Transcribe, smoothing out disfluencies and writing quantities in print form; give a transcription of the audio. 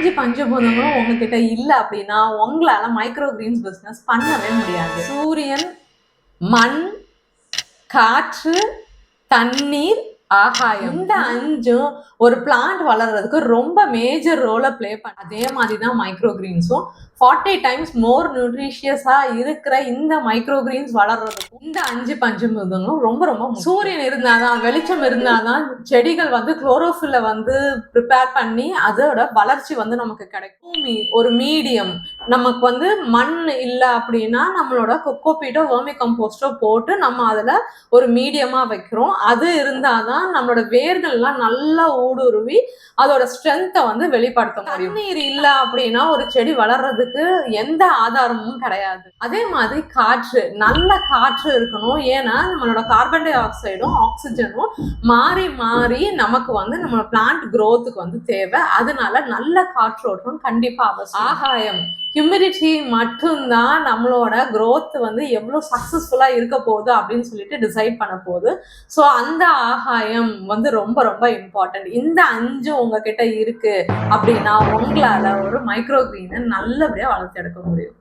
5 பஞ்சபூதங்களும் உங்ககிட்ட இல்லை அப்படின்னா உங்களால மைக்ரோ கிரீன்ஸ் பிசினஸ் பண்ணவே முடியாது. சூரியன், மண், காற்று, தண்ணீர், ஆகாயம், இந்த 5ம் ஒரு பிளான்ட் வளர்றதுக்கு ரொம்ப மேஜர் ரோலை பிளே பண்ண. அதே மாதிரி தான் மைக்ரோ கிரீன்ஸும் 40 டைம்ஸ் மோர் நியூட்ரிஷியஸா இருக்கிற இந்த மைக்ரோ கிரீன்ஸ் வளர்றதுக்கும் இந்த 5 பஞ்சபூதங்களும் ரொம்ப ரொம்ப சூரியன் இருந்தாதான், வெளிச்சம் இருந்தாதான் செடிகள் வந்து குளோரோஃபில்ல வந்து ப்ரிப்பேர் பண்ணி அதோட வளர்ச்சி வந்து நமக்கு கிடைக்கும். பூமி ஒரு மீடியம், நமக்கு வந்து மண் இல்லை அப்படின்னா நம்மளோட கொக்கோபீட்டோ வெர்மி கம்போஸ்டோ போட்டு நம்ம அதில் ஒரு மீடியமா வைக்கிறோம். அது இருந்தாதான் நம்மளோட வேர்கள்லாம் நல்லா ஊடுருவி அதோட ஸ்ட்ரென்த்தை வந்து வெளிப்படுத்த முடியும். தண்ணீர் இல்லை அப்படின்னா ஒரு செடி வளர்றதுக்கு எந்த ஆதாரமும் கிடையாது. அதே மாதிரி காற்று, நல்ல காற்று இருக்கணும். ஏன்னா நம்மளோட கார்பன் டை ஆக்சைடும் ஆக்சிஜனும் மாறி மாறி நமக்கு வந்து நம்ம பிளான்ட் growthக்கு வந்து தேவை. அதனால நல்ல காற்றோட்டம் கண்டிப்பா அவசியம். ஆகாயம், ஹியூமிடிட்டி மட்டும்தான் நம்மளோட growth வந்து எவ்வளோ சக்சஸ்ஃபுல்லா இருக்க போகுது அப்படின்னு சொல்லிட்டு டிசைட் பண்ண போகுது. ஸோ அந்த ஆகாயம் வந்து ரொம்ப ரொம்ப இம்பார்ட்டன்ட். இந்த 5 உங்ககிட்ட இருக்கு அப்படின்னா உங்களால ஒரு மைக்ரோ கிரீனை நல்லபடியா வளர்த்து எடுக்க முடியும்.